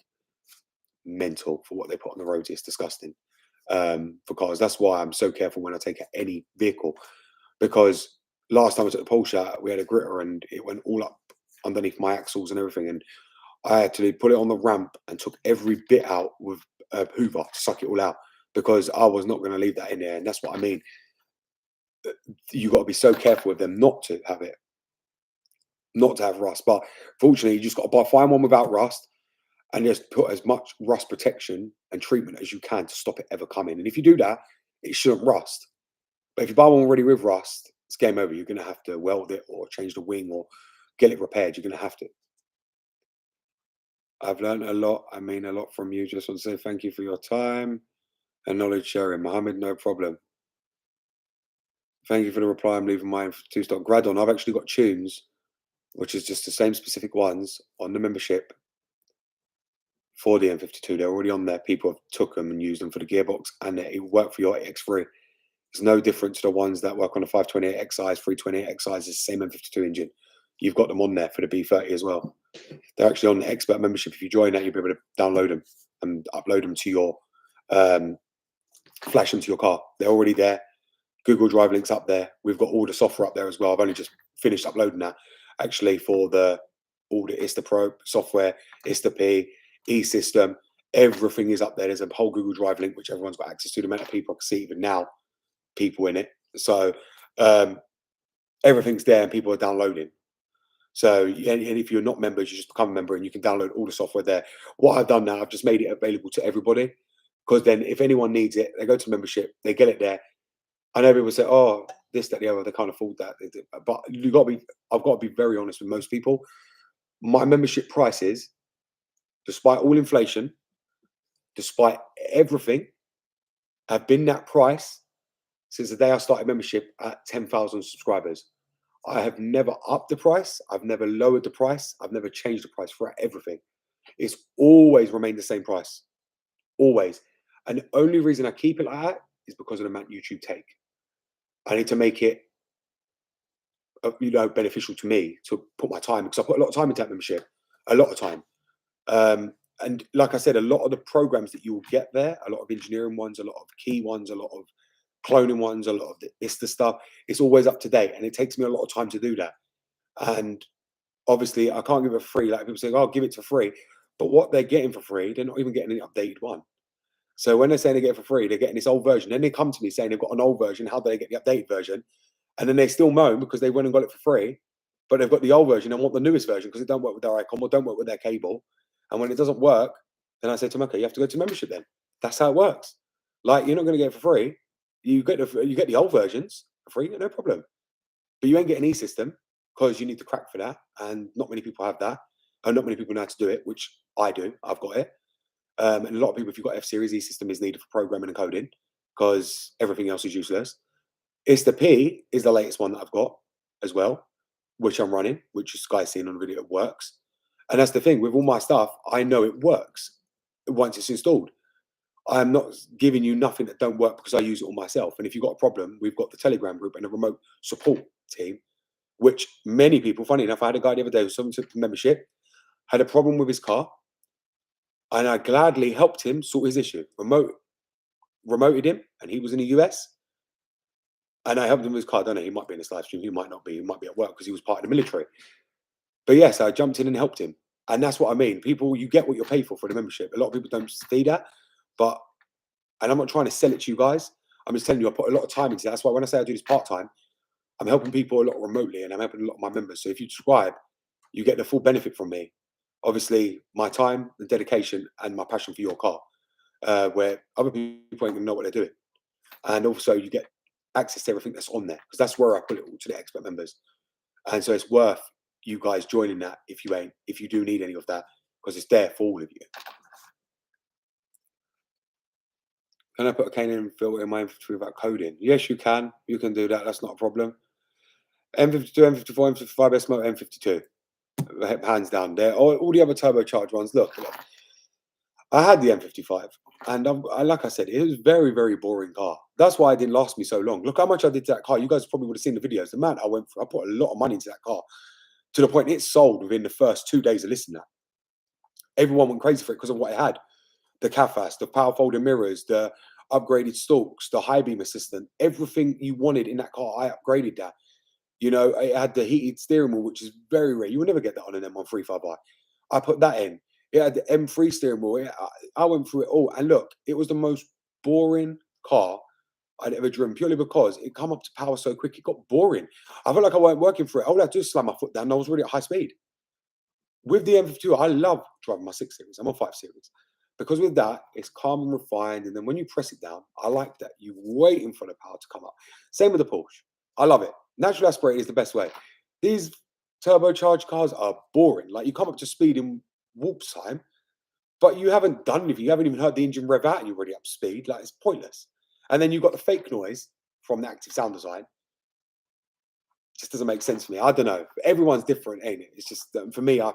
A: mental for what they put on the roads. It's disgusting, for cars. That's why I'm so careful when I take out any vehicle, because last time I took the Porsche out, we had a gritter and it went all up underneath my axles and everything. And I had to put it on the ramp and took every bit out with a Hoover to suck it all out, because I was not going to leave that in there. And that's what I mean. You got to be so careful with them not to have it, not to have rust. But fortunately, you just got to find one without rust and just put as much rust protection and treatment as you can to stop it ever coming. And if you do that, it shouldn't rust. But if you buy one already with rust, it's game over. You're going to have to weld it or change the wing or get it repaired. You're going to have to. I've learned a lot. I mean, a lot from you. Just want to say thank you for your time and knowledge sharing. Mohammed, no problem. Thank you for the reply. I'm leaving mine for two stock. Gradon, I've actually got tunes, which is just the same specific ones on the membership for the M52. They're already on there. People have took them and used them for the gearbox, and it worked for your X3. It's no different to the ones that work on the 528 XIs, 328 XIs. It's the same M52 engine. You've got them on there for the B30 as well. They're actually on the expert membership. If you join that, you'll be able to download them and upload them to your, flash them to your car. They're already there. Google Drive links up there. We've got all the software up there as well. I've only just finished uploading that actually for all the ISTA Pro software, ISTA P, E-System. Everything is up there. There's a whole Google Drive link which everyone's got access to. The amount of people I can see even now, people in it. So everything's there and people are downloading. So, and if you're not members, you just become a member and you can download all the software there. What I've done now, I've just made it available to everybody, because then if anyone needs it, they go to membership, they get it there. I know people say, oh, this, that, the other, they can't afford that. But I've got to be very honest with most people. My membership prices, despite all inflation, despite everything, have been that price since the day I started membership at 10,000 subscribers. I have never upped the price. I've never lowered the price. I've never changed the price for everything. It's always remained the same price. Always. And the only reason I keep it like that is because of the amount YouTube take. I need to make it, beneficial to me to put my time, because I put a lot of time into that membership, a lot of time. And like I said, a lot of the programs that you will get there, a lot of engineering ones, a lot of key ones, a lot of cloning ones, a lot of the ISTA stuff, it's always up to date, and it takes me a lot of time to do that. And obviously, I can't give it free. Like people say, "Oh, give it for free," but what they're getting for free, they're not even getting an updated one. So when they're saying they get it for free, they're getting this old version. Then they come to me saying they've got an old version. How do they get the updated version? And then they still moan because they went and got it for free, but they've got the old version and want the newest version because it don't work with their icon or don't work with their cable. And when it doesn't work, then I say to them, okay, you have to go to membership then. That's how it works. Like, you're not going to get it for free. You get the old versions for free, no problem. But you ain't getting E-System because you need to crack for that. And not many people have that. And not many people know how to do it, which I do. I've got it. And a lot of people, if you've got F-Series, E-System is needed for programming and coding because everything else is useless. ISTA P is the latest one that I've got as well, which I'm running, which you guys seen on the video, it works. And that's the thing, with all my stuff, I know it works once it's installed. I'm not giving you nothing that don't work because I use it all myself. And if you've got a problem, we've got the Telegram group and a remote support team, which many people, funny enough, I had a guy the other day who someone took the membership, had a problem with his car, and I gladly helped him sort his issue. Remoted him, and he was in the US. And I helped him with his car. I don't know, he might be in this live stream, he might not be, he might be at work because he was part of the military. But yes, I jumped in and helped him. And that's what I mean. People, you get what you're paid for the membership. A lot of people don't see that. But, and I'm not trying to sell it to you guys. I'm just telling you, I put a lot of time into that. That's why when I say I do this part-time, I'm helping people a lot remotely and I'm helping a lot of my members. So if you subscribe, you get the full benefit from me. Obviously, my time, the dedication, and my passion for your car, where other people ain't going to know what they're doing. And also, you get access to everything that's on there, because that's where I put it all to the expert members. And so it's worth you guys joining that if you do need any of that, because it's there for all of you. Can I put a K&N filter in my M53 without coding? Yes, you can. You can do that. That's not a problem. M52, M54, M55, S-Motor, M52. hands down. There, all the other turbocharged ones. Look, I had the M55, and like I said, it was very, very boring car. That's why it didn't last me so long. Look how much I did to that car. You guys probably would have seen the videos. The amount I went for, I put a lot of money into that car to the point it sold within the first 2 days of listing that. Everyone went crazy for it because of what it had. The CAFAS, the power folding mirrors, the upgraded stalks, the high beam assistant, everything you wanted in that car, I upgraded that. You know, it had the heated steering wheel, which is very rare. You will never get that on an M135i. I put that in. It had the M3 steering wheel. I went through it all. And look, it was the most boring car I'd ever driven purely because it come up to power so quick. It got boring. I felt like I weren't working for it. All I had to do is slam my foot down and I was already at high speed. With the M52, I love driving my 6 Series. I'm on 5 Series. Because with that, it's calm and refined. And then when you press it down, I like that. You're waiting for the power to come up. Same with the Porsche. I love it. Natural aspirated is the best way. These turbocharged cars are boring. Like you come up to speed in warp time, but you haven't done anything. You haven't even heard the engine rev out and you're already up to speed. Like it's pointless. And then you've got the fake noise from the active sound design. Just doesn't make sense for me. I don't know. Everyone's different, ain't it? It's just for me, I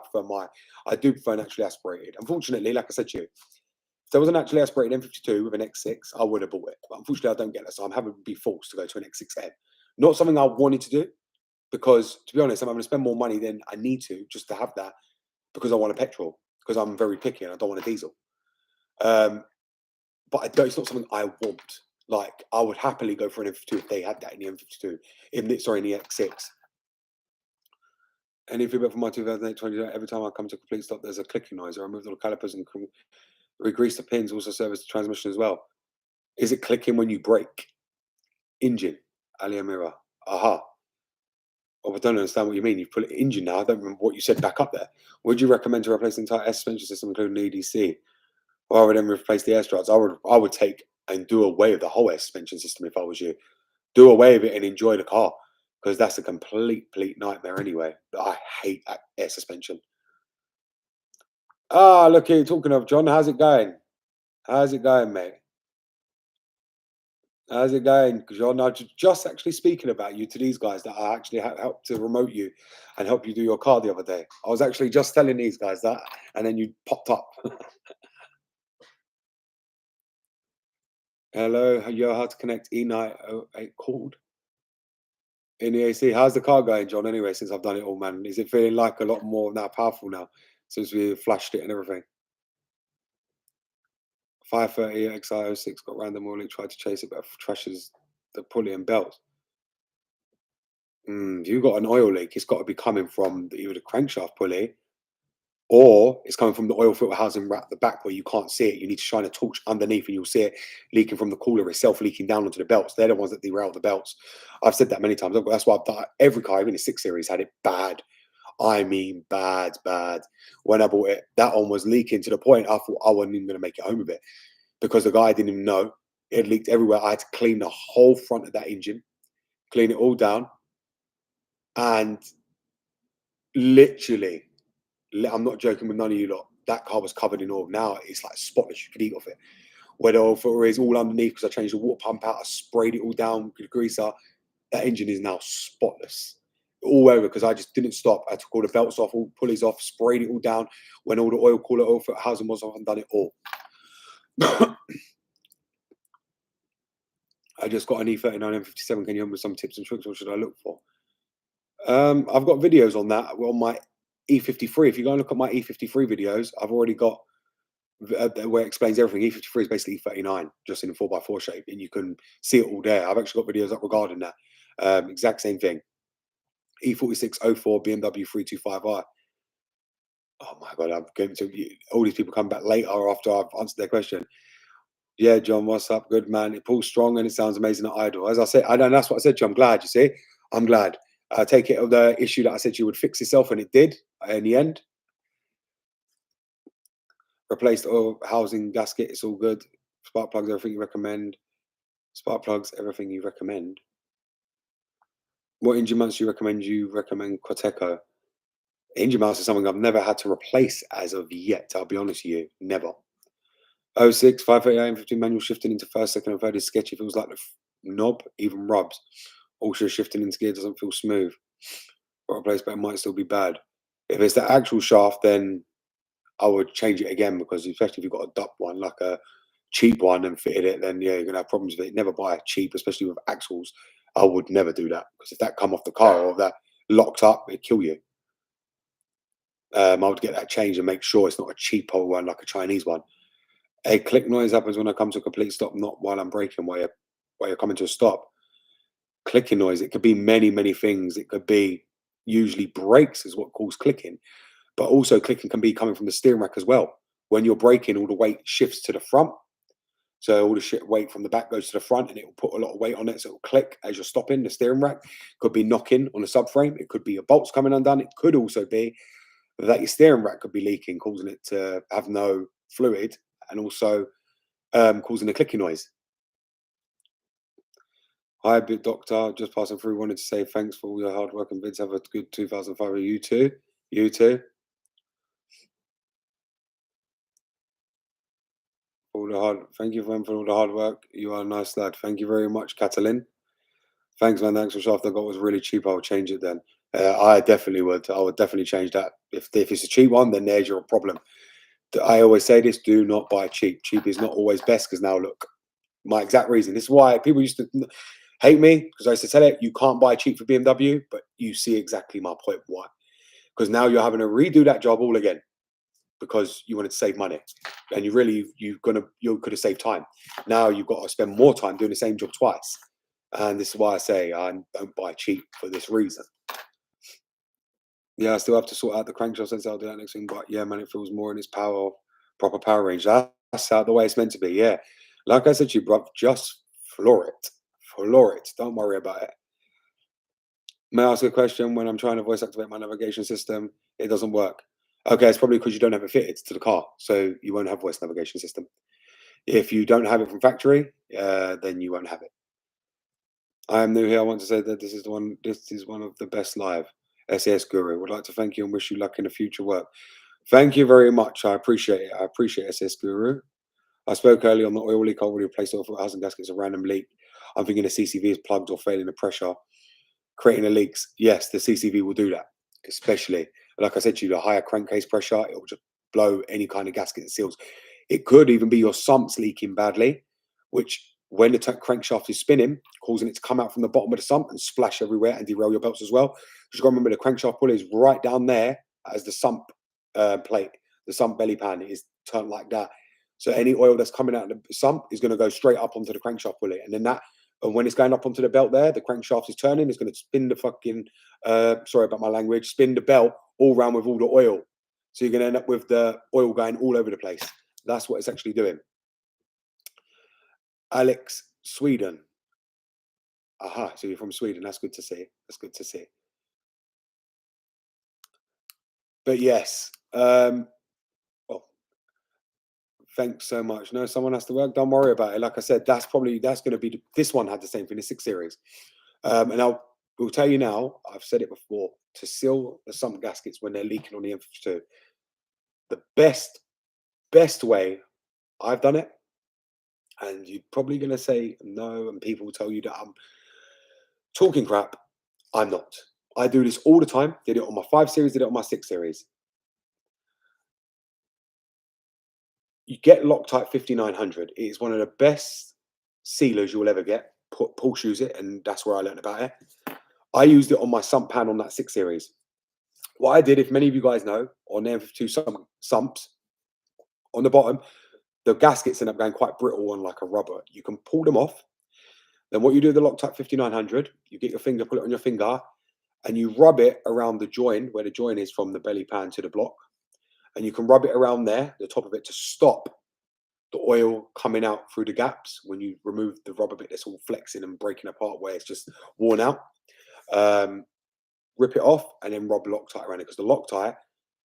A: do prefer naturally aspirated. Unfortunately, like I said to you, if there was an naturally aspirated M52 with an X6, I would have bought it. But unfortunately, I don't get that, so I'm having to be forced to go to an X6N. Not something I wanted to do because, to be honest, I'm having to spend more money than I need to just to have that because I want a petrol because I'm very picky and I don't want a diesel. But it's not something I want. Like I would happily go for an M52 if they had that in the M52, in the X6. And if you bet for my 2008 20, every time I come to a complete stop, there's a clicking noise. I remove the calipers and re-grease the pins. Also service the transmission as well. Is it clicking when you brake? Engine, Ali Amira. Aha. Oh, I don't understand what you mean. You've put it engine now. I don't remember what you said back up there. Would you recommend to replace the entire S suspension system, including the EDC? Or would then replace the air struts? I would take and do away with the whole air suspension system if I was you. Do away with it and enjoy the car because that's a complete nightmare anyway. I hate air suspension. Ah, look here, talking of John, how's it going? How's it going, mate? How's it going, John? I was just actually speaking about you to these guys that I actually helped to remote you and help you do your car the other day. I was actually just telling these guys that, and then you popped up. Hello, you know how to connect E908 cord in the AC. How's the car going, John? Anyway, since I've done it all, man, is it feeling like a lot more now powerful now since we flashed it and everything? 530 XI06 got random oil leak, tried to chase it, but trashes the pulley and belt. If you've got an oil leak, it's got to be coming from either the crankshaft pulley or it's coming from the oil filter housing right at the back where you can't see it. You need to shine a torch underneath and you'll see it leaking from the cooler itself, leaking down onto the belts. They're the ones that derail the belts. I've said that many times. That's why I've done every car, even the 6 Series, had it bad. I mean, bad. When I bought it, that one was leaking to the point I thought I wasn't even going to make it home with it because the guy didn't even know. It leaked everywhere. I had to clean the whole front of that engine, clean it all down. And literally, I'm not joking with none of you lot, that car was covered in oil. Now it's like spotless. You could eat off it. Where the oil filter is all underneath because I changed the water pump out. I sprayed it all down with the greaser. That engine is now spotless. All over because I just didn't stop. I took all the belts off, all pulleys off, sprayed it all down. When all the oil cooler, oil filter housing was off and done it all. I just got an E39 M57. Can you help me with some tips and tricks? What should I look for? I've got videos on that on my E53. If you go and look at my E53 videos, I've already got where it explains everything. E53 is basically E39, just in a 4x4 shape, and you can see it all there. I've actually got videos up regarding that. Exact same thing. E4604 BMW 325i. Oh my God, I'm going to all these people come back later after I've answered their question. Yeah, John, what's up? Good, man. It pulls strong and it sounds amazing at idle. As I said, I know that's what I said to you. I'm glad, you see. I'm glad. I take it of the issue that I said you would fix itself, and it did in the end. Replaced oil housing gasket, it's all good. Spark plugs, everything you recommend. Spark plugs, everything you recommend. What engine mounts do you recommend? You recommend Corteco. Engine mounts is something I've never had to replace as of yet. I'll be honest with you, never. 06, 538 AM 15 manual shifting into first, second, and third is sketchy. Feels like the knob even rubs. Also shifting into gear doesn't feel smooth. Got replaced, but it might still be bad. If it's the actual shaft, then I would change it again, because especially if you've got a duck one, like a cheap one, and fitted it, then yeah, you're gonna have problems with it. Never buy a cheap, especially with axles. I would never do that, because if that come off the car or that locked up, it'd kill you. I would get that changed and make sure it's not a cheap old one like a Chinese one. A click noise happens when I come to a complete stop, not while I'm braking, while you're coming to a stop. Clicking noise, it could be many, many things. It could be, usually brakes is what causes clicking, but also clicking can be coming from the steering rack as well. When you're braking, all the weight shifts to the front. So all the shit weight from the back goes to the front, and it will put a lot of weight on it. So it'll click as you're stopping. The steering rack could be knocking on the subframe. It could be your bolts coming undone. It could also be that your steering rack could be leaking, causing it to have no fluid, and also causing a clicking noise. Hi, big doctor. Just passing through. Wanted to say thanks for all your hard work and vids. Have a good 2005. You too. You too. All the hard. Thank you for all the hard work. You are a nice lad. Thank you very much, Catalin. Thanks, man. Thanks for shaft. I got was really cheap. I'll change it then. I definitely would. I would definitely change that. If it's a cheap one, then there's your problem. I always say this: do not buy cheap. Cheap is not always best, because now look, my exact reason. This is why people used to hate me, because I used to tell it, you can't buy cheap for BMW, but you see exactly my point. Why? Because now you're having to redo that job all again, because you wanted to save money, and you could have saved time. Now you've got to spend more time doing the same job twice, and this is why I say I don't buy cheap for this reason. Yeah, I still have to sort out the crankshaft sensor. I'll do that next thing, but yeah, man, it feels more in its proper power range. That's how the way it's meant to be. Yeah, like I said to you, bro, just floor it. Don't worry about it. May I ask a question? When I'm trying to voice activate my navigation system, it doesn't work. Okay, it's probably because you don't have it fitted to the car, so you won't have voice navigation system. If you don't have it from factory, then you won't have it. I am new here. I want to say that this is the one. This is one of the best live. SAS Guru would like to thank you and wish you luck in the future work. Thank you very much. I appreciate it. I appreciate SS Guru. I spoke earlier on the oil leak. I already replaced oil for housing gaskets. A random leak. I'm thinking the CCV is plugged or failing the pressure, creating the leaks. Yes, the CCV will do that, especially like I said to you, the higher crankcase pressure, it will just blow any kind of gasket that seals. It could even be your sumps leaking badly, which when the crankshaft is spinning, causing it to come out from the bottom of the sump and splash everywhere and derail your belts as well. Just got to remember the crankshaft pulley is right down there as the sump plate. The sump belly pan is turned like that. So any oil that's coming out of the sump is going to go straight up onto the crankshaft pulley. And then and when it's going up onto the belt there, the crankshaft is turning. It's going to spin the fucking, sorry about my language, spin the belt all round with all the oil. So you're going to end up with the oil going all over the place. That's what it's actually doing. Alex, Sweden. Aha, so you're from Sweden. That's good to see. That's good to see. But yes, well, thanks so much. No, someone has to work. Don't worry about it. Like I said, that's going to be this one had the same thing, the 6 Series. And we'll tell you now. I've said it before. To seal the sump gaskets when they're leaking on the M52, the best way I've done it, and you're probably going to say no, and people will tell you that I'm talking crap. I'm not. I do this all the time. Did it on my 5 Series, did it on my 6 Series. You get Loctite 5900. It is one of the best sealers you will ever get. Porsche use it, and that's where I learned about it. I used it on my sump pan on that 6 Series. What I did, if many of you guys know, on the M52 sumps, on the bottom, the gaskets end up going quite brittle on like a rubber. You can pull them off. Then what you do with the Loctite 5900, you get your finger, put it on your finger, and you rub it around the join, where the join is from the belly pan to the block. And you can rub it around there, the top of it, to stop the oil coming out through the gaps when you remove the rubber bit that's all flexing and breaking apart where it's just worn out. Rip it off and then rub Loctite around it, because the Loctite,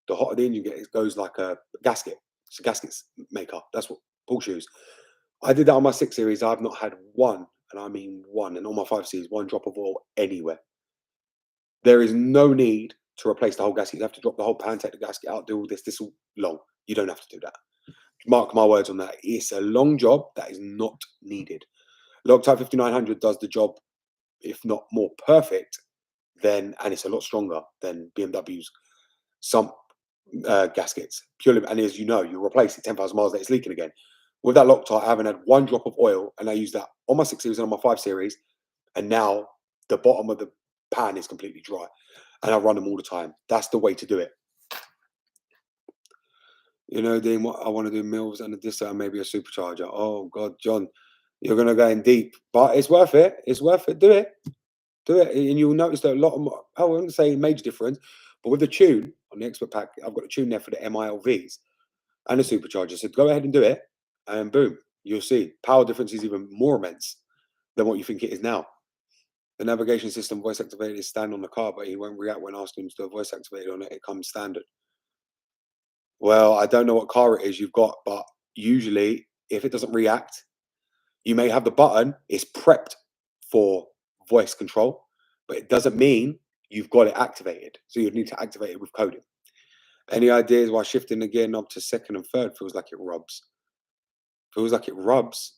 A: the hotter the engine gets, it goes like a gasket. It's a gaskets maker. That's what Porsche use. I did that on my 6 Series. I've not had one, and I mean one, and on my 5 Series, one drop of oil anywhere. There is no need to replace the whole gasket. You have to drop the whole pan, take the gasket out, do all this. This all long. You don't have to do that. Mark my words on that. It's a long job that is not needed. Loctite 5900 does the job, if not more perfect, and it's a lot stronger than BMW's sump gaskets purely, and as you know, you replace it 10,000 miles later, it's leaking again. With that Loctite, I haven't had one drop of oil, and I use that on my 6 series and on my 5 series, and now the bottom of the pan is completely dry, and I run them all the time. That's the way to do it. You know, Dean, what I want to do mills and this and maybe a supercharger. Oh God, John, you're gonna go in deep, but it's worth it. It's worth it. Do it. Do it, and you'll notice that a lot of, I wouldn't say major difference, but with the tune on the Expert Pack, I've got a tune there for the MILVs and the supercharger. So go ahead and do it, and boom, you'll see power difference is even more immense than what you think it is now. The navigation system voice activated is stand on the car, but he won't react when asking him to do a voice activated on it. It comes standard. Well, I don't know what car it is you've got, but usually if it doesn't react, you may have the button, it's prepped for voice control, but it doesn't mean you've got it activated. So you'd need to activate it with coding. Any ideas why shifting the gear knob to second and third feels like it rubs? Feels like it rubs.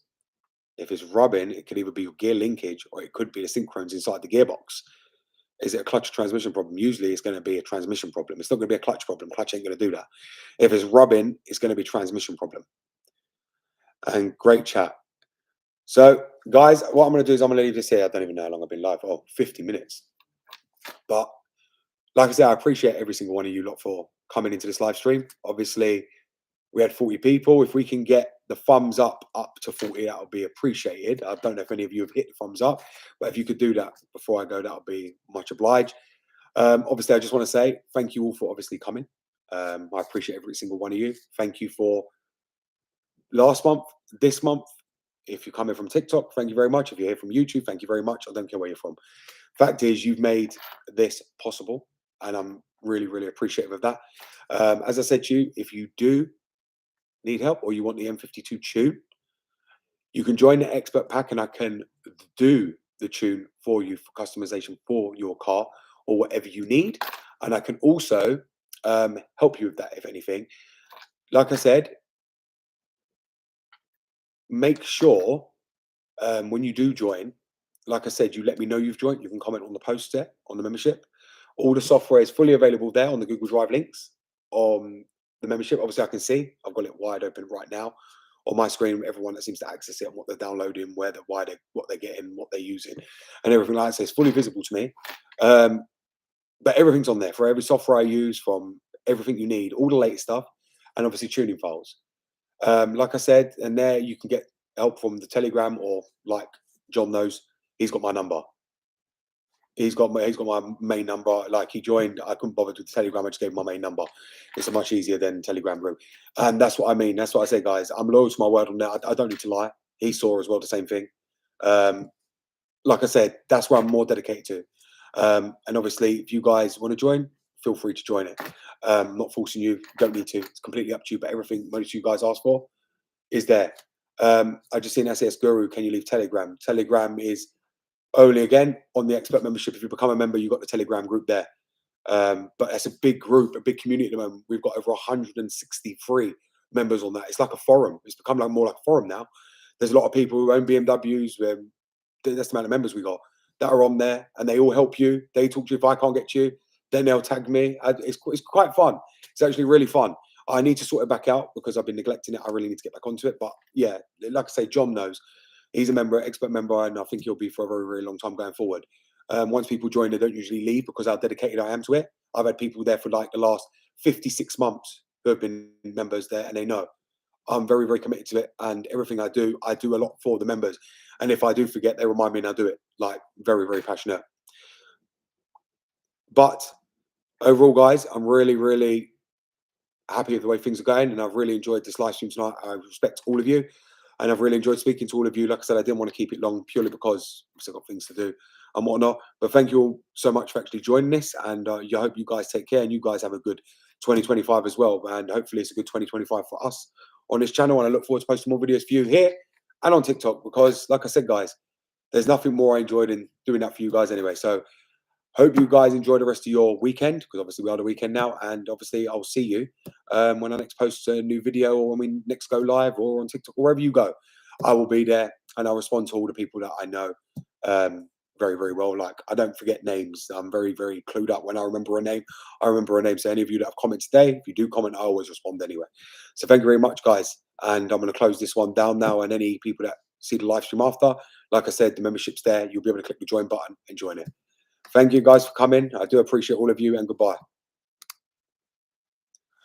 A: If it's rubbing, it could either be your gear linkage or it could be the synchrones inside the gearbox. Is it a clutch transmission problem? Usually it's going to be a transmission problem. It's not going to be a clutch problem. Clutch ain't going to do that. If it's rubbing, it's going to be a transmission problem. And great chat. So, guys, what I'm going to do is I'm going to leave this here. I don't even know how long I've been live. Oh, 50 minutes. But like I said, I appreciate every single one of you lot for coming into this live stream. Obviously, we had 40 people. If we can get the thumbs up to 40, that would be appreciated. I don't know if any of you have hit the thumbs up, but if you could do that before I go, that would be much obliged. Obviously, I just want to say thank you all for obviously coming. I appreciate every single one of you. Thank you for last month, this month. If you're coming from TikTok, thank you very much. If you're here from YouTube, thank you very much. I don't care where you're from. Fact is, you've made this possible, and I'm really, really appreciative of that. As I said to you, if you do need help or you want the M52 tune, you can join the Expert Pack, and I can do the tune for you for customization for your car or whatever you need. And I can also help you with that, if anything. Like I said, make sure when you do join, like I said, you let me know you've joined. You can comment on the post there on the membership. All the software is fully available there on the Google Drive links on the membership. Obviously, I can see I've got it wide open right now on my screen. Everyone that seems to access it and what they're downloading, what they're getting, what they're using, and everything like that. It's fully visible to me. But everything's on there for every software I use, from everything you need, all the latest stuff, and obviously tuning files. Like I said, and there you can get help from the Telegram, or like John knows, he's got my number. He's got my main number. Like, he joined, I couldn't bother with the Telegram. I just gave him my main number. It's a much easier than Telegram group, and that's what I mean. That's what I say, guys. I'm loyal to my word on that. I don't need to lie. He saw as well the same thing. Like I said, that's where I'm more dedicated to. And obviously, if you guys want to join, feel free to join it. I'm not forcing you. You don't need to. It's completely up to you. But everything most of you guys ask for is there. I just seen SAS Guru. Can you leave Telegram? Telegram is only, again, on the Expert membership. If you become a member, you've got the Telegram group there. But it's a big group, a big community at the moment. We've got over 163 members on that. It's like a forum. It's become like more like a forum now. There's a lot of people who own BMWs. That's the amount of members we got that are on there, and they all help you. They talk to you. If I can't get to you, then they'll tag me. It's quite fun. It's actually really fun. I need to sort it back out because I've been neglecting it. I really need to get back onto it. But yeah, like I say, John knows. He's a member, expert member, and I think he'll be for a very, very long time going forward. Once people join, they don't usually leave because how dedicated I am to it. I've had people there for like the last 56 months who have been members there, and they know I'm very, very committed to it. And everything I do a lot for the members. And if I do forget, they remind me and I do it. Like, very, very passionate. But overall, guys, I'm really, really happy with the way things are going, and I've really enjoyed this live stream tonight. I respect all of you, and I've really enjoyed speaking to all of you. Like I said, I didn't want to keep it long purely because I've still got things to do and whatnot. But thank you all so much for actually joining this, and I hope you guys take care and you guys have a good 2025 as well. And hopefully it's a good 2025 for us on this channel. And I look forward to posting more videos for you here and on TikTok because, like I said, guys, there's nothing more I enjoyed in doing that for you guys anyway. So hope you guys enjoy the rest of your weekend, because obviously we are the weekend now, and obviously I'll see you when I next post a new video, or when we next go live, or on TikTok, or wherever you go. I will be there, and I'll respond to all the people that I know very, very well. Like, I don't forget names. I'm very, very clued up when I remember a name. I remember a name. So any of you that have commented today, if you do comment, I always respond anyway. So thank you very much, guys. And I'm going to close this one down now. And any people that see the live stream after, like I said, the membership's there. You'll be able to click the join button and join it. Thank you guys for coming. I do appreciate all of you, and goodbye.